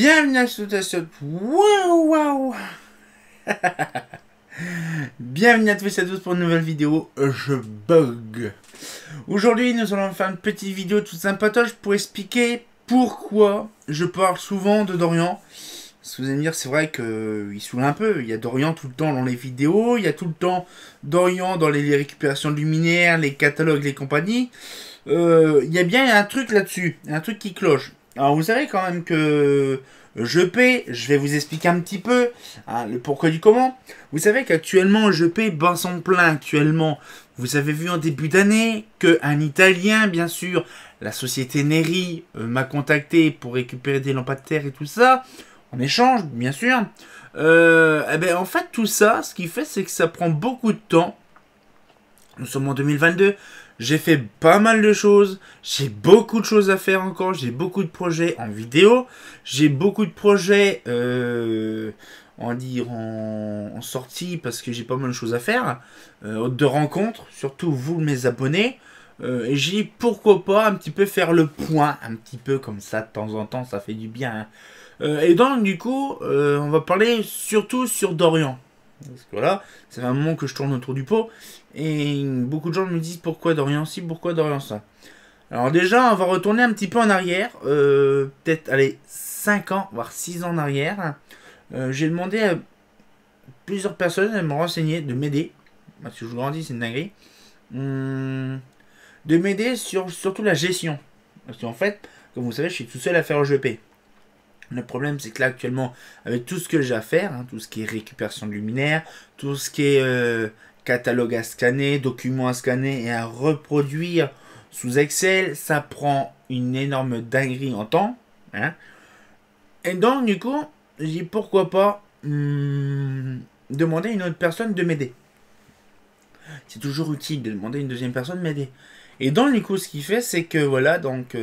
Bienvenue à ce... Waouh, waouh. Bienvenue à tous et à tous pour une nouvelle vidéo. Je bug. Aujourd'hui, nous allons faire une petite vidéo toute sympatoche pour expliquer pourquoi je parle souvent de Dorian. Parce que vous allez me dire, c'est vrai qu'il saoule un peu. Il y a Dorian tout le temps dans les vidéos. Il y a tout le temps Dorian dans les récupérations de luminaires, les catalogues, les compagnies. Il y a bien un truc là-dessus. Un truc qui cloche. Alors vous savez quand même que je vais vous expliquer un petit peu le pourquoi du comment. Vous savez qu'actuellement je bat son plein actuellement. Vous avez vu en début d'année qu'un Italien, bien sûr, la société Neri m'a contacté pour récupérer des lampadaires et tout ça. En échange, bien sûr. En fait tout ça, ce qui fait c'est que ça prend beaucoup de temps. Nous sommes en 2022. J'ai fait pas mal de choses, j'ai beaucoup de choses à faire encore, j'ai beaucoup de projets en vidéo, j'ai beaucoup de projets en sortie parce que j'ai pas mal de choses à faire, de rencontres, surtout vous mes abonnés, et j'ai dit pourquoi pas un petit peu faire le point, un petit peu comme ça de temps en temps, ça fait du bien. Et donc du coup, on va parler surtout sur Dorian. Parce que voilà, ça fait un moment que je tourne autour du pot. Et beaucoup de gens me disent pourquoi Dorian ci, pourquoi Dorian ça. Alors déjà, on va retourner un petit peu en arrière. Peut-être, allez, 5 ans, voire 6 ans en arrière. J'ai demandé à plusieurs personnes de me renseigner, de m'aider. Parce que je vous grandis, c'est une dinguerie. De m'aider sur surtout la gestion. Parce qu'en fait, comme vous savez, je suis tout seul à faire OGP. Le problème, c'est que là, actuellement, avec tout ce que j'ai à faire, tout ce qui est récupération de luminaire, tout ce qui est catalogue à scanner, documents à scanner et à reproduire sous Excel, ça prend une énorme dinguerie en temps. Et donc, du coup, j'ai dit pourquoi pas demander à une autre personne de m'aider. C'est toujours utile de demander à une deuxième personne de m'aider. Et donc, du coup, ce qu'il fait, c'est que voilà, donc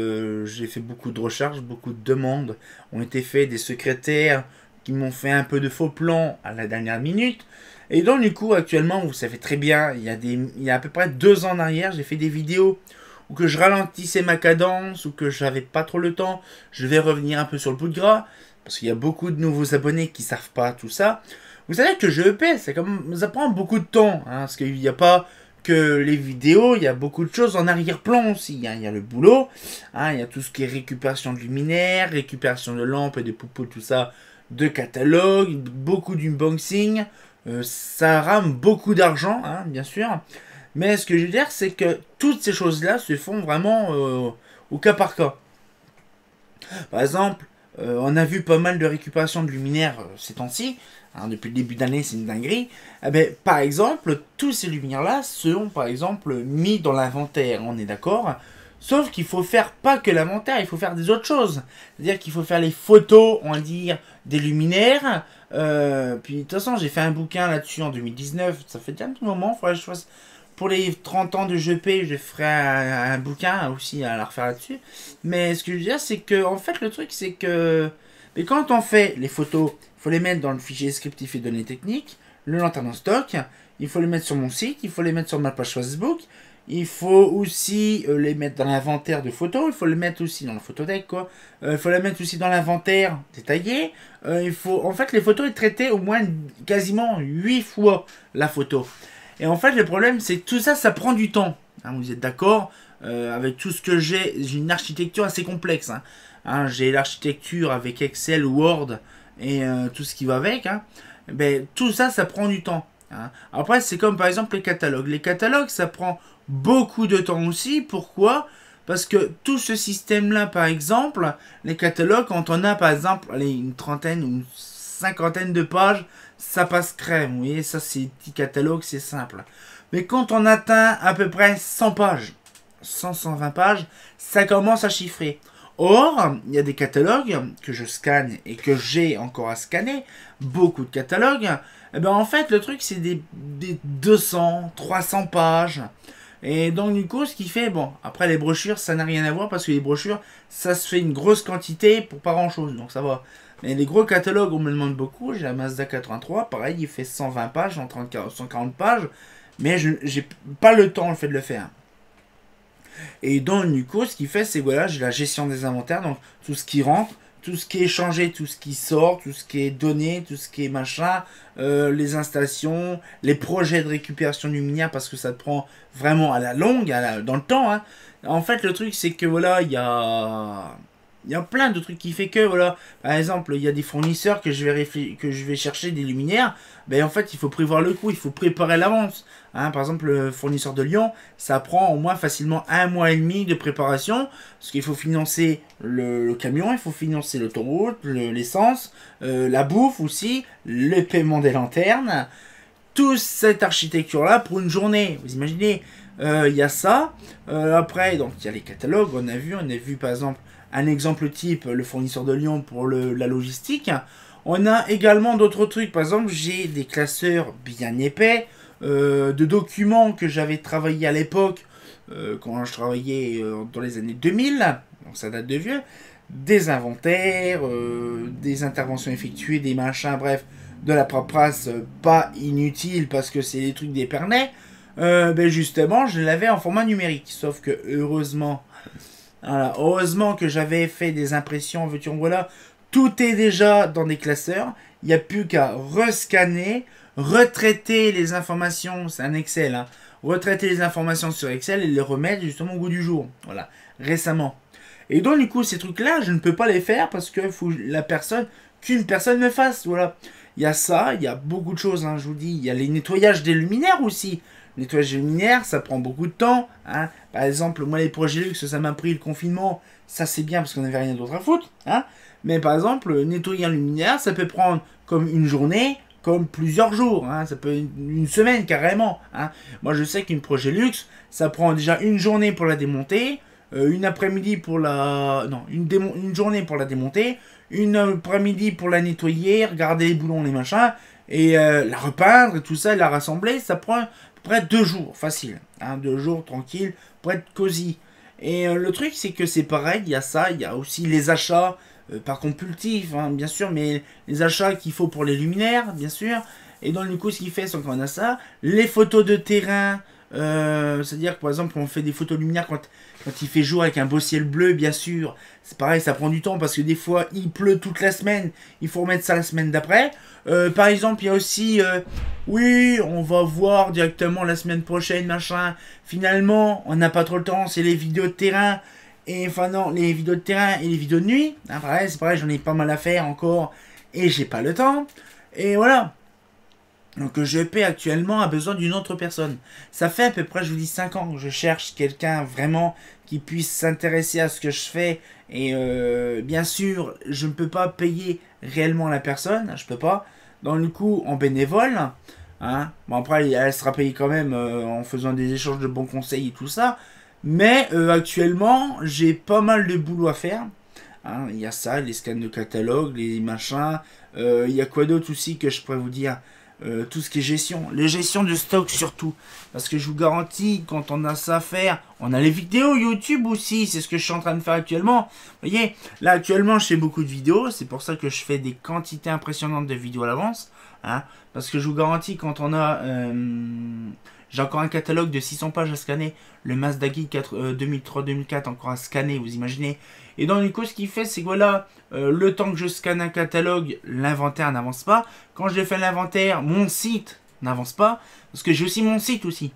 j'ai fait beaucoup de recherches, beaucoup de demandes ont été faites, des secrétaires qui m'ont fait un peu de faux plans à la dernière minute. Et donc, du coup, actuellement, vous savez très bien, il y a à peu près 2 ans en arrière, j'ai fait des vidéos où que je ralentissais ma cadence, ou que j'avais pas trop le temps. Je vais revenir un peu sur le bout de gras, parce qu'il y a beaucoup de nouveaux abonnés qui savent pas tout ça. Vous savez que je EP, c'est comme ça prend beaucoup de temps, parce qu'il n'y a pas que les vidéos, il y a beaucoup de choses en arrière-plan aussi. Il y a le boulot, il y a tout ce qui est récupération de luminaires, récupération de lampes et de poupées, tout ça, de catalogue, beaucoup d'unboxing. Ça rame beaucoup d'argent, bien sûr. Mais ce que je veux dire, c'est que toutes ces choses-là se font vraiment au cas par cas. Par exemple, on a vu pas mal de récupération de luminaires ces temps-ci. Depuis le début d'année, c'est une dinguerie. Par exemple, tous ces luminaires-là seront, par exemple, mis dans l'inventaire. On est d'accord. Sauf qu'il faut faire pas que l'inventaire, il faut faire des autres choses. C'est-à-dire qu'il faut faire les photos, on va dire, des luminaires. Puis, de toute façon, j'ai fait un bouquin là-dessus en 2019. Ça fait déjà un petit moment. Faudrait que je fasse... Pour les 30 ans de GP, je ferai un bouquin aussi à la refaire là-dessus. Mais ce que je veux dire, c'est que, en fait, le truc, c'est que... Mais quand on fait les photos, il faut les mettre dans le fichier descriptif et données techniques, le lanterne en stock, il faut les mettre sur mon site, il faut les mettre sur ma page Facebook, il faut aussi les mettre dans l'inventaire de photos, il faut les mettre aussi dans le photodeck, quoi. Il faut les mettre aussi dans l'inventaire détaillé. Il faut, en fait, les photos sont traitées au moins quasiment 8 fois la photo. Et en fait, le problème, c'est que tout ça, ça prend du temps. Vous êtes d'accord avec tout ce que j'ai une architecture assez complexe. J'ai l'architecture avec Excel, Word et tout ce qui va avec. Tout ça, ça prend du temps. Après, c'est comme par exemple les catalogues. Les catalogues, ça prend beaucoup de temps aussi. Pourquoi ? Parce que tout ce système-là, par exemple, les catalogues, quand on a par exemple une trentaine ou une cinquantaine de pages, ça passe crème. Vous voyez, ça c'est petit catalogue, c'est simple. Mais quand on atteint à peu près 100 pages, 100-120 pages, ça commence à chiffrer. Or, il y a des catalogues que je scanne et que j'ai encore à scanner, beaucoup de catalogues. En fait, le truc, c'est des 200, 300 pages. Et donc, du coup, ce qui fait, bon, après les brochures, ça n'a rien à voir parce que les brochures, ça se fait une grosse quantité pour pas grand chose, donc ça va. Mais les gros catalogues, on me demande beaucoup. J'ai la Mazda 83, pareil, il fait 120 pages, 140 pages, mais j'ai pas le temps, de le faire. Et donc, du coup, ce qui fait, c'est voilà, j'ai la gestion des inventaires, donc tout ce qui rentre, tout ce qui est échangé, tout ce qui sort, tout ce qui est donné, tout ce qui est machin, les installations, les projets de récupération luminaire, parce que ça te prend vraiment à la longue, dans le temps. Hein. En fait, le truc, c'est que voilà, il y a plein de trucs qui fait que, voilà, par exemple, il y a des fournisseurs que je vais chercher des luminaires, ben en fait, il faut prévoir le coût, il faut préparer à l'avance. Hein, par exemple, le fournisseur de Lyon, ça prend au moins facilement 1 mois et demi de préparation, parce qu'il faut financer le camion, il faut financer l'autoroute, l'essence, la bouffe aussi, le paiement des lanternes, toute cette architecture-là pour une journée. Vous imaginez, il y a ça. Après, donc il y a les catalogues, on a vu par exemple un exemple type, le fournisseur de Lyon pour la logistique. On a également d'autres trucs. Par exemple, j'ai des classeurs bien épais de documents que j'avais travaillé à l'époque, quand je travaillais dans les années 2000. Donc ça date de vieux. Des inventaires, des interventions effectuées, des machins, bref, de la paperasse pas inutile parce que c'est des trucs d'épernay. Ben justement, je l'avais en format numérique. Sauf que heureusement... Voilà, heureusement que j'avais fait des impressions, veux-tu en voilà, tout est déjà dans des classeurs, il n'y a plus qu'à rescanner, retraiter les informations, c'est un Excel, hein, retraiter les informations sur Excel et les remettre justement au goût du jour, voilà, récemment. Et donc du coup, ces trucs-là, je ne peux pas les faire parce que faut qu'une personne me fasse, voilà. Il y a ça, il y a beaucoup de choses, hein, je vous dis, il y a les nettoyages des luminaires aussi. Le nettoyage des luminaires, ça prend beaucoup de temps. Hein. Par exemple, moi, les projets luxe, ça m'a pris le confinement. Ça, c'est bien parce qu'on n'avait rien d'autre à foutre. Hein. Mais par exemple, nettoyer un luminaire, ça peut prendre comme une journée, comme plusieurs jours. Hein. Ça peut une semaine carrément. Hein. Moi, je sais qu'une projet luxe, ça prend déjà une journée pour la démonter, une après-midi pour la... Non, une journée pour la démonter, une après-midi pour la nettoyer, regarder les boulons, les machins, et la repeindre et tout ça, et la rassembler, ça prend... près de 2 jours, facile. Hein, 2 jours, tranquille, pour être cosy. Et le truc, c'est que c'est pareil, il y a ça, il y a aussi les achats, par compulsif, hein, bien sûr, mais les achats qu'il faut pour les luminaires, bien sûr. Et donc, du coup, ce qu'il fait, c'est qu'on a ça. Les photos de terrain, c'est-à-dire que, par exemple, on fait des photos de lumière quand il fait jour avec un beau ciel bleu, bien sûr. C'est pareil, ça prend du temps parce que des fois, il pleut toute la semaine. Il faut remettre ça la semaine d'après. Par exemple, il y a aussi... oui, on va voir directement la semaine prochaine, machin. Finalement, on n'a pas trop le temps, c'est les vidéos de terrain. Et enfin non, les vidéos de terrain et les vidéos de nuit. Hein, pareil, c'est pareil, j'en ai pas mal à faire encore. Et j'ai pas le temps. Et voilà. Donc GP actuellement a besoin d'une autre personne. Ça fait à peu près, je vous dis, 5 ans que je cherche quelqu'un vraiment qui puisse s'intéresser à ce que je fais. Et bien sûr, je ne peux pas payer réellement la personne. Je peux pas. Donc du coup, en bénévole. Hein. Bon après, elle sera payée quand même en faisant des échanges de bons conseils et tout ça. Mais actuellement, j'ai pas mal de boulot à faire. Hein. Il y a ça, les scans de catalogue, les machins. Il y a quoi d'autre aussi que je pourrais vous dire? Tout ce qui est gestion, les gestions de stock surtout, parce que je vous garantis, quand on a ça à faire, on a les vidéos YouTube aussi, c'est ce que je suis en train de faire actuellement. Vous voyez, là actuellement je fais beaucoup de vidéos, c'est pour ça que je fais des quantités impressionnantes de vidéos à l'avance, hein, parce que je vous garantis, quand on a, j'ai encore un catalogue de 600 pages à scanner, le Mazda Guide 2003-2004 encore à scanner, vous imaginez. Et donc du coup, ce qu'il fait, c'est que voilà, le temps que je scanne un catalogue, l'inventaire n'avance pas. Quand je fais l'inventaire, mon site n'avance pas. Parce que j'ai aussi mon site aussi.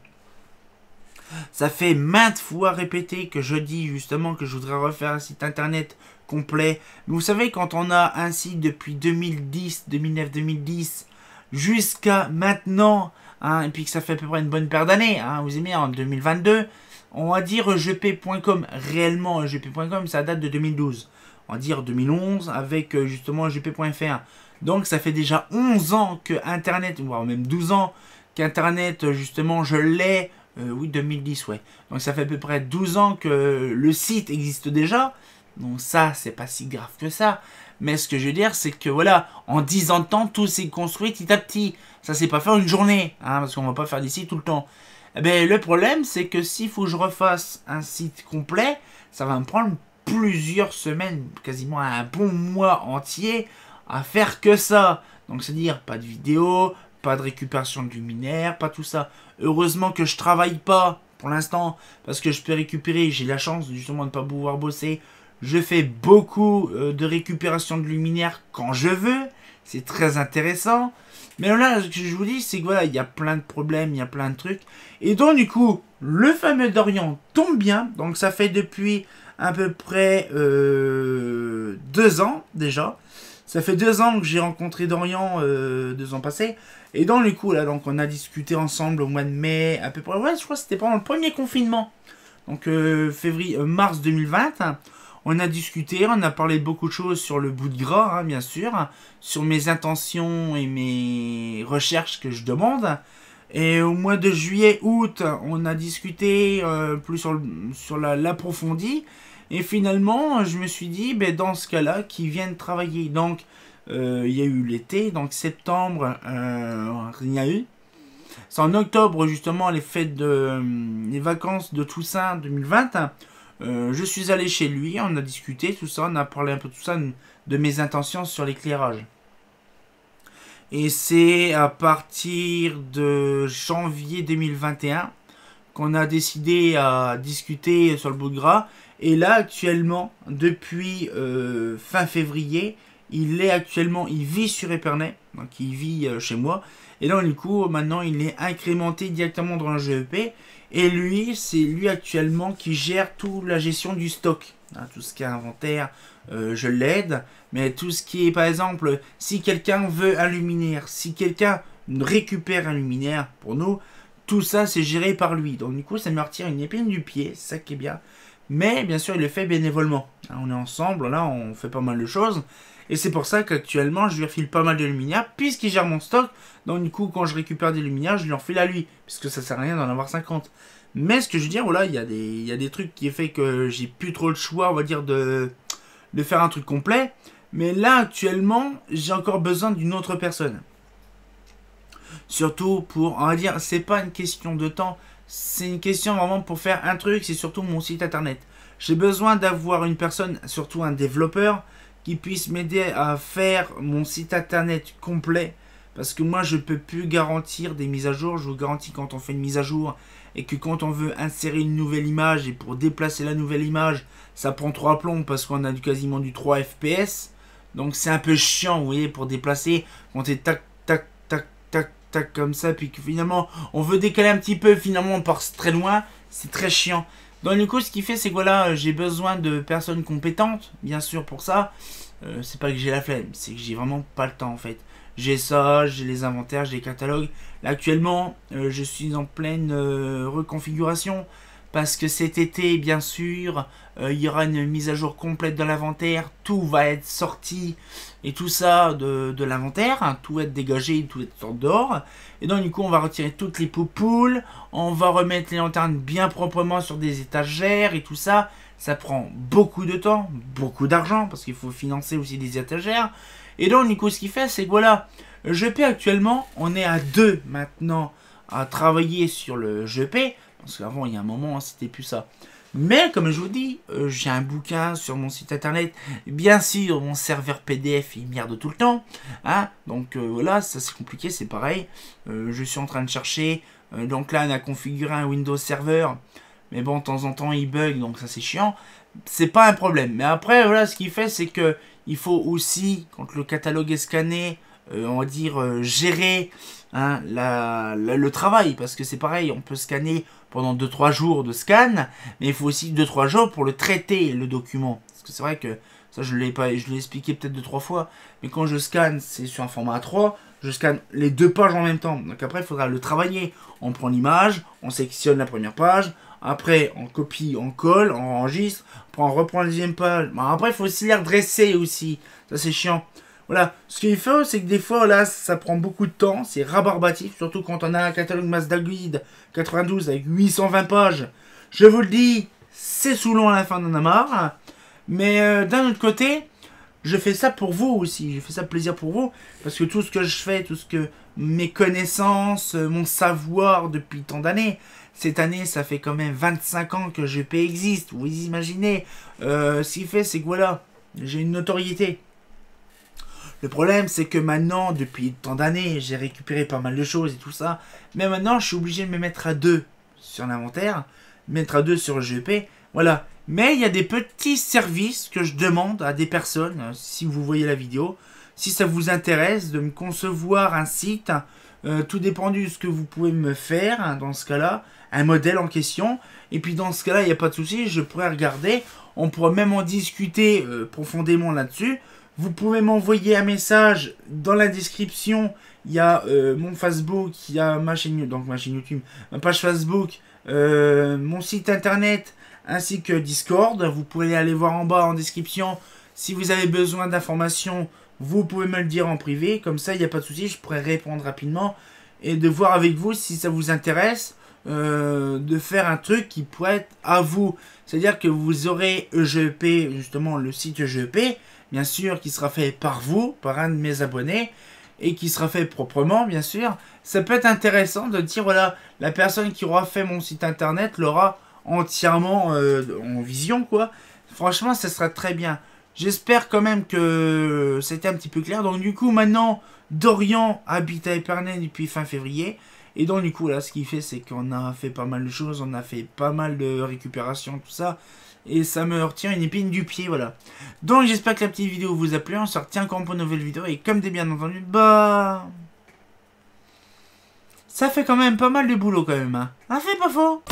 Ça fait maintes fois répété que je dis justement que je voudrais refaire un site internet complet. Mais vous savez, quand on a un site depuis 2010, 2009, 2010, jusqu'à maintenant, hein, et puis que ça fait à peu près une bonne paire d'années, hein, vous aimez, en 2022, on va dire gp.com, réellement gp.com, ça date de 2012. On va dire 2011 avec justement gp.fr. Donc ça fait déjà 11 ans que Internet, voire même 12 ans qu'Internet, justement, je l'ai. Oui, 2010, ouais. Donc ça fait à peu près 12 ans que le site existe déjà. Donc ça, c'est pas si grave que ça. Mais ce que je veux dire, c'est que voilà, en 10 ans de temps, tout s'est construit petit à petit. Ça, c'est pas faire une journée, hein, parce qu'on va pas faire des sites tout le temps. Eh bien, le problème, c'est que s'il faut que je refasse un site complet, ça va me prendre plusieurs semaines, quasiment un bon mois entier, à faire que ça. Donc, c'est-à-dire, pas de vidéo, pas de récupération de luminaire, pas tout ça. Heureusement que je travaille pas, pour l'instant, parce que je peux récupérer, j'ai la chance, justement, de ne pas pouvoir bosser Je fais beaucoup de récupération de luminaire quand je veux. C'est très intéressant. Mais là, ce que je vous dis, c'est que voilà, il y a plein de problèmes, il y a plein de trucs. Et donc, du coup, le fameux Dorian tombe bien. Donc, ça fait depuis à peu près 2 ans déjà. Ça fait 2 ans que j'ai rencontré Dorian, 2 ans passés. Et donc, du coup, là, donc, on a discuté ensemble au mois de mai, à peu près. Ouais, je crois que c'était pendant le premier confinement. Donc, mars 2020. On a discuté, on a parlé de beaucoup de choses sur le bout de gras, hein, bien sûr, sur mes intentions et mes recherches que je demande. Et au mois de juillet, août, on a discuté plus sur l'approfondi. Et finalement, je me suis dit, ben, dans ce cas-là, qu'ils viennent travailler. Donc, il y a eu l'été, donc septembre, il y a eu. C'est en octobre, justement, les vacances de Toussaint 2020. Je suis allé chez lui, on a discuté, tout ça, on a parlé un peu de tout ça, de mes intentions sur l'éclairage. Et c'est à partir de janvier 2021 qu'on a décidé à discuter sur le bout de gras. Et là, actuellement, depuis fin février, il vit sur Épernay, donc il vit chez moi. Et donc, du coup, maintenant, il est incrémenté directement dans le GEP. Et lui, c'est lui actuellement qui gère toute la gestion du stock. Hein, tout ce qui est inventaire, je l'aide. Mais tout ce qui est, par exemple, si quelqu'un veut un luminaire, si quelqu'un récupère un luminaire pour nous, tout ça, c'est géré par lui. Donc, du coup, ça me retire une épine du pied, c'est ça qui est bien. Mais, bien sûr, il le fait bénévolement. Hein, on est ensemble, là, on fait pas mal de choses. Et c'est pour ça qu'actuellement, je lui refile pas mal de luminaires, puisqu'il gère mon stock. Donc, du coup, quand je récupère des luminaires, je lui en file à lui, puisque ça sert à rien d'en avoir 50. Mais ce que je veux dire, voilà, il y a des trucs qui fait que j'ai plus trop le choix, on va dire, de faire un truc complet. Mais là, actuellement, j'ai encore besoin d'une autre personne. Surtout pour, on va dire, c'est pas une question de temps, c'est une question vraiment pour faire un truc, c'est surtout mon site internet. J'ai besoin d'avoir une personne, surtout un développeur, qui puisse m'aider à faire mon site internet complet. Parce que moi, je ne peux plus garantir des mises à jour. Je vous garantis quand on fait une mise à jour et que quand on veut insérer une nouvelle image et pour déplacer la nouvelle image, ça prend 3 plombs parce qu'on a quasiment du 3 FPS. Donc c'est un peu chiant, vous voyez, pour déplacer. Quand t'es tac, tac, tac, tac, tac, comme ça, puis que finalement, on veut décaler un petit peu, finalement, on part très loin. C'est très chiant. Donc du coup, ce qui fait, c'est que voilà, j'ai besoin de personnes compétentes, bien sûr, pour ça. C'est pas que j'ai la flemme, c'est que j'ai vraiment pas le temps, en fait. J'ai ça, j'ai les inventaires, j'ai les catalogues. Là, actuellement, je suis en pleine reconfiguration. Parce que cet été, bien sûr, il y aura une mise à jour complète de l'inventaire. Tout va être sorti et tout ça de l'inventaire. Hein, tout va être dégagé, tout va être sorti dehors. Et donc, du coup, on va retirer toutes les poupoules. On va remettre les lanternes bien proprement sur des étagères et tout ça. Ça prend beaucoup de temps, beaucoup d'argent, parce qu'il faut financer aussi des étagères. Et donc, du coup, ce qu'il fait, c'est que voilà, GP actuellement, on est à 2 maintenant à travailler sur le GP. Parce qu'avant, il y a un moment, c'était plus ça. Mais, comme je vous dis, j'ai un bouquin sur mon site internet. Bien sûr, mon serveur PDF, il merde tout le temps. Hein, donc, voilà, ça c'est compliqué, c'est pareil. Je suis en train de chercher. Donc là, on a configuré un Windows Server. Mais bon, de temps en temps, il bug, donc ça c'est chiant. C'est pas un problème. Mais après, voilà, ce qu'il fait, c'est que il faut aussi, quand le catalogue est scanné, on va dire, gérer hein, le travail. Parce que c'est pareil, on peut scanner pendant 2-3 jours de scan, mais il faut aussi 2-3 jours pour le traiter, le document. Parce que c'est vrai que, ça je l'ai expliqué peut-être 2-3 fois, mais quand je scanne, c'est sur un format A3, je scanne les 2 pages en même temps. Donc après, il faudra le travailler. On prend l'image, on sélectionne la première page, après on copie, on colle, on enregistre, après on reprend la deuxième page. Bon, après, il faut aussi les redresser aussi. Ça, c'est chiant. Voilà, ce qu'il faut, c'est que des fois, là, ça prend beaucoup de temps, c'est rabarbatif, surtout quand on a un catalogue Mazda Guide 92 avec 820 pages. Je vous le dis, c'est saoulant à la fin, on en a marre. Mais d'un autre côté, je fais ça pour vous aussi, je fais ça plaisir pour vous, parce que tout ce que je fais, tout ce que mes connaissances, mon savoir depuis tant d'années, cette année, ça fait quand même 25 ans que GP existe, vous imaginez. Ce qu'il fait, c'est que voilà, j'ai une notoriété. Le problème, c'est que maintenant, depuis tant d'années, j'ai récupéré pas mal de choses et tout ça. Mais maintenant, je suis obligé de me mettre à 2 sur l'inventaire, mettre à 2 sur le GP. Voilà. Mais il y a des petits services que je demande à des personnes, si vous voyez la vidéo, si ça vous intéresse, de me concevoir un site, tout dépend de ce que vous pouvez me faire, hein, dans ce cas-là, un modèle en question. Et puis dans ce cas-là, il n'y a pas de souci, je pourrais regarder. On pourra même en discuter profondément là-dessus. Vous pouvez m'envoyer un message dans la description. Il y a mon Facebook, il y a ma chaîne YouTube, ma page Facebook, mon site internet, ainsi que Discord. Vous pouvez aller voir en bas en description. Si vous avez besoin d'informations, vous pouvez me le dire en privé. Comme ça, il n'y a pas de souci, je pourrais répondre rapidement. Et de voir avec vous si ça vous intéresse. De faire un truc qui pourrait être à vous. C'est-à-dire que vous aurez EGEP, justement le site EGEP, bien sûr, qui sera fait par vous, par un de mes abonnés, et qui sera fait proprement, bien sûr. Ça peut être intéressant de dire, voilà, la personne qui aura fait mon site internet l'aura entièrement en vision, quoi. Franchement, ça sera très bien. J'espère quand même que c'était un petit peu clair. Donc du coup, maintenant, Dorian habite à Épernay depuis fin février. Et donc du coup, là, ce qu'il fait, c'est qu'on a fait pas mal de choses. On a fait pas mal de récupération, tout ça. Et ça me retient une épine du pied, voilà. Donc j'espère que la petite vidéo vous a plu. On se retient encore pour une nouvelle vidéo. Et comme des bien entendu, bah... ça fait quand même pas mal de boulot quand même, hein. Ah, fait pas faux.